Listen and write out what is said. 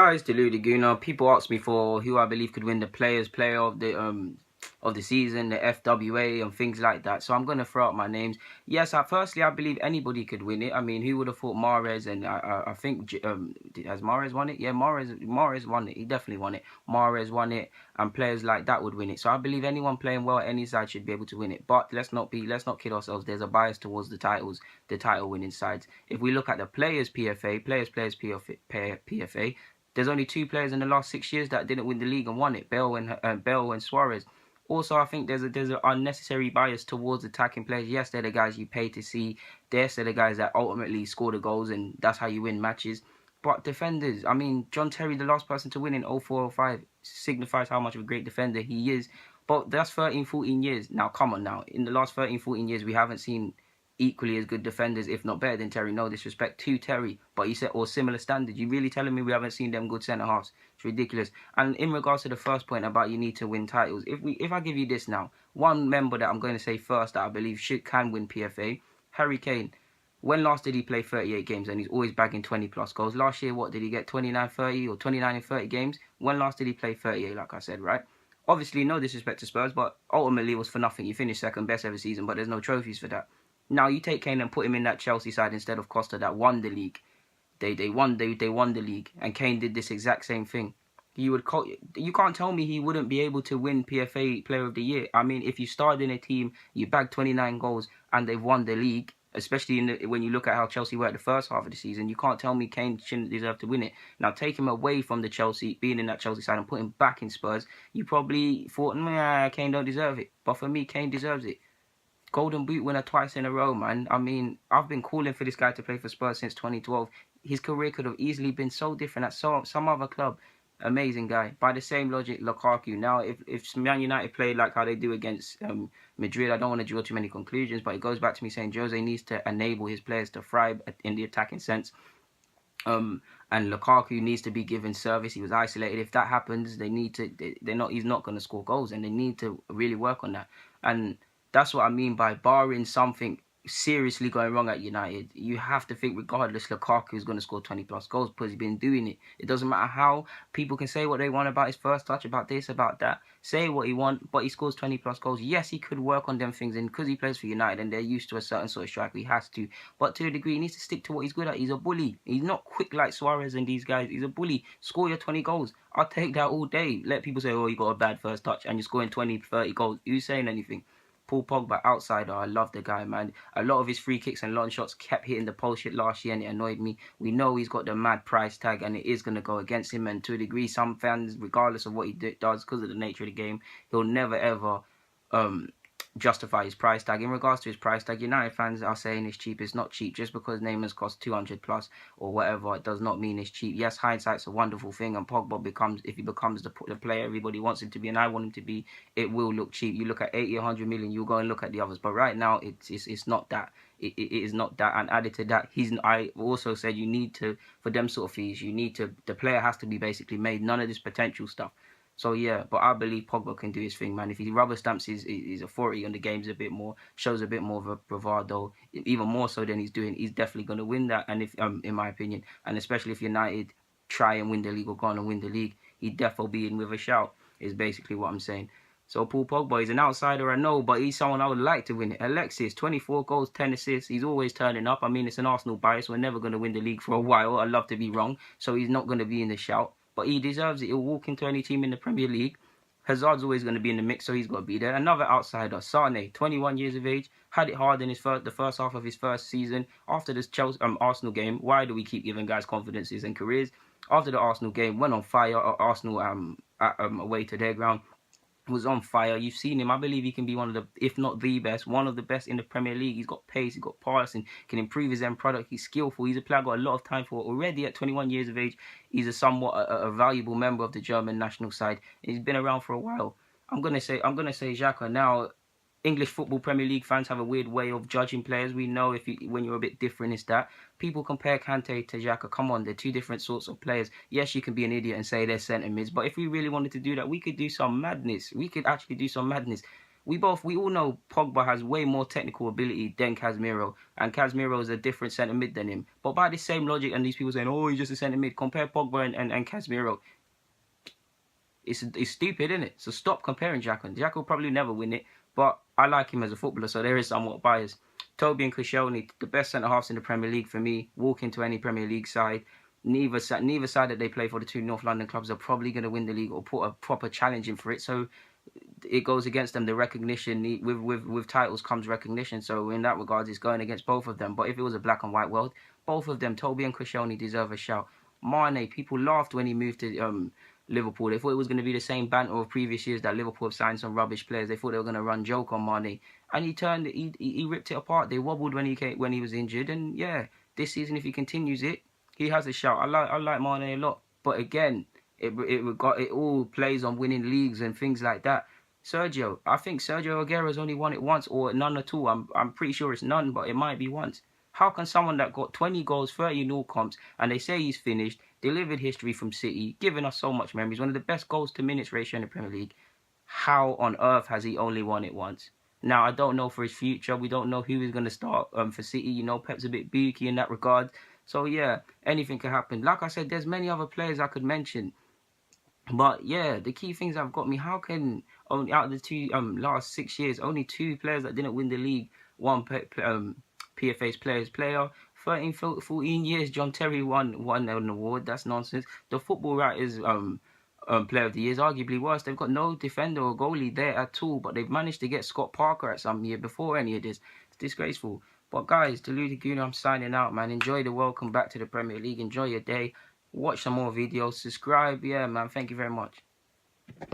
Guys, to Lou Guna. People ask me for who I believe could win the player of the season, the FWA and things like that. So I'm gonna throw out my names. Yes, firstly I believe anybody could win it. I mean, who would have thought Mahrez, and I think has Mahrez won it? Yeah, Mahrez won it. He definitely won it. Mahrez won it, and players like that would win it. So I believe anyone playing well at any side should be able to win it. But let's not kid ourselves. There's a bias towards the title winning sides. If we look at the players PFA, PFA. There's only 2 players in the last 6 years that didn't win the league and won it: Bale and Suarez. Also, I think there's an unnecessary bias towards attacking players. Yes, they're the guys you pay to see. They're the guys that ultimately score the goals, and that's how you win matches. But defenders, I mean, John Terry, the last person to win in 04-05, signifies how much of a great defender he is. But that's 13, 14 years. Now, come on now. In the last 13, 14 years, we haven't seen equally as good defenders, if not better than Terry. No disrespect to Terry, but you said, or similar standard. You really telling me we haven't seen them good centre halves? It's ridiculous. And in regards to the first point about you need to win titles, if I give you this now, one member that I'm going to say first that I believe can win PFA, Harry Kane. When last did he play 38 games? And he's always bagging 20 plus goals. Last year, what did he get? 29, 30 or 29 in 30 games? When last did he play 38? Like I said, right? Obviously, no disrespect to Spurs, but ultimately it was for nothing. He finished second best every season, but there's no trophies for that. Now you take Kane and put him in that Chelsea side instead of Costa that won the league. They won the league, and Kane did this exact same thing. You can't tell me he wouldn't be able to win PFA Player of the Year. I mean, if you started in a team, you bagged 29 goals, and they've won the league, especially when you look at how Chelsea were at the first half of the season, you can't tell me Kane shouldn't deserve to win it. Now take him away from the Chelsea, being in that Chelsea side, and put him back in Spurs, you probably thought, nah, Kane don't deserve it. But for me, Kane deserves it. Golden Boot winner twice in a row, man. I mean, I've been calling for this guy to play for Spurs since 2012. His career could have easily been so different at some other club. Amazing guy. By the same logic, Lukaku. Now, if Man United play like how they do against Madrid, I don't want to draw too many conclusions, but it goes back to me saying Jose needs to enable his players to thrive in the attacking sense. And Lukaku needs to be given service. He was isolated. If that happens, he's not going to score goals, and they need to really work on that. And that's what I mean by barring something seriously going wrong at United. You have to think, regardless, Lukaku is going to score 20 plus goals because he's been doing it. It doesn't matter how people can say what they want about his first touch, about this, about that. Say what he want, but he scores 20 plus goals. Yes, he could work on them things, and because he plays for United and they're used to a certain sort of striker, he has to. But to a degree, he needs to stick to what he's good at. He's a bully. He's not quick like Suarez and these guys. He's a bully. Score your 20 goals. I'll take that all day. Let people say, oh, you got a bad first touch and you're scoring 20, 30 goals. Who's saying anything? Paul Pogba, outsider. I love the guy, man. A lot of his free kicks and long shots kept hitting the post shit last year, and it annoyed me. We know he's got the mad price tag, and it is going to go against him. And to a degree, some fans, regardless of what he does, because of the nature of the game, he'll never ever justify his price tag. In regards to his price tag, United fans are saying it's cheap. It's not cheap. Just because Neymar's cost 200 plus or whatever, it does not mean it's cheap. Yes, hindsight's a wonderful thing, and Pogba if he becomes the player everybody wants him to be, and I want him to be, it will look cheap. You look at 80, 100 million, you'll go and look at the others. But right now, it's not that. It is not that. And added to that, I also said you need to, for them sort of fees, the player has to be basically made. None of this potential stuff. So yeah, but I believe Pogba can do his thing, man. If he rubber stamps his authority on the games a bit more, shows a bit more of a bravado, even more so than he's doing, he's definitely going to win that. And if in my opinion, and especially if United try and win the league or go on and win the league, he'd definitely be in with a shout. Is basically what I'm saying. So Paul Pogba is an outsider, I know, but he's someone I would like to win it. Alexis, 24 goals, 10 assists. He's always turning up. I mean, it's an Arsenal bias. We're never going to win the league for a while. I'd love to be wrong. So he's not going to be in the shout. But he deserves it. He'll walk into any team in the Premier League. Hazard's always going to be in the mix, so he's got to be there. Another outsider, Sane, 21 years of age, had it hard in the first half of his first season. After this Arsenal game, why do we keep giving guys confidences and careers? After the Arsenal game, went on fire. Arsenal away to their ground. Was on fire. You've seen him. I believe he can be one of the, if not the best, one of the best in the Premier League. He's got pace, he's got passing, can improve his end product. He's skillful. He's a player I've got a lot of time for. Already at 21 years of age, he's a somewhat a valuable member of the German national side. He's been around for a while. I'm gonna say Xhaka. Now, English football Premier League fans have a weird way of judging players. We know when you're a bit different, it's that. People compare Kante to Xhaka. Come on, they're two different sorts of players. Yes, you can be an idiot and say they're centre mids, but if we really wanted to do that, we could do some madness. We could actually do some madness. We all know Pogba has way more technical ability than Casemiro, and Casemiro is a different centre mid than him. But by the same logic, and these people saying, oh, he's just a centre mid, compare Pogba and Casemiro. It's stupid, isn't it? So stop comparing Jack. Jack will probably never win it, but I like him as a footballer, so there is somewhat bias. Toby and Koscielny, the best centre halves in the Premier League for me. Walk into any Premier League side. Neither side that they play for, the two North London clubs, are probably going to win the league or put a proper challenge in for it. So it goes against them. The recognition with titles comes recognition. So in that regard, it's going against both of them. But if it was a black and white world, both of them, Toby and Koscielny, deserve a shout. Mane, people laughed when he moved to Liverpool. They thought it was going to be the same banter of previous years that Liverpool have signed some rubbish players. They thought they were going to run joke on Mane, and he ripped it apart. They wobbled when he was injured, and yeah, this season if he continues it, he has a shout. I like Mane a lot, but again, it all plays on winning leagues and things like that. Sergio, I think Sergio Aguero's only won it once, or none at all. I'm pretty sure it's none, but it might be once. How can someone that got 20 goals, 30 in all comps, and they say he's finished, delivered history from City, given us so much memories, one of the best goals to minutes ratio in the Premier League, how on earth has he only won it once? Now, I don't know for his future. We don't know who is going to start for City. You know, Pep's a bit beaky in that regard. So, yeah, anything can happen. Like I said, there's many other players I could mention. But, yeah, the key things have got me. How can, only out of the two last 6 years, only 2 players that didn't win the league, one PFA's Players Player, 13, 14 years, John Terry won an award. That's nonsense. The Football Writers Player of the Year is arguably worse. They've got no defender or goalie there at all, but they've managed to get Scott Parker at some year before any of this. It's disgraceful. But guys, Deluded Gooner, I'm signing out, man. Enjoy the welcome back to the Premier League. Enjoy your day. Watch some more videos. Subscribe. Yeah, man. Thank you very much.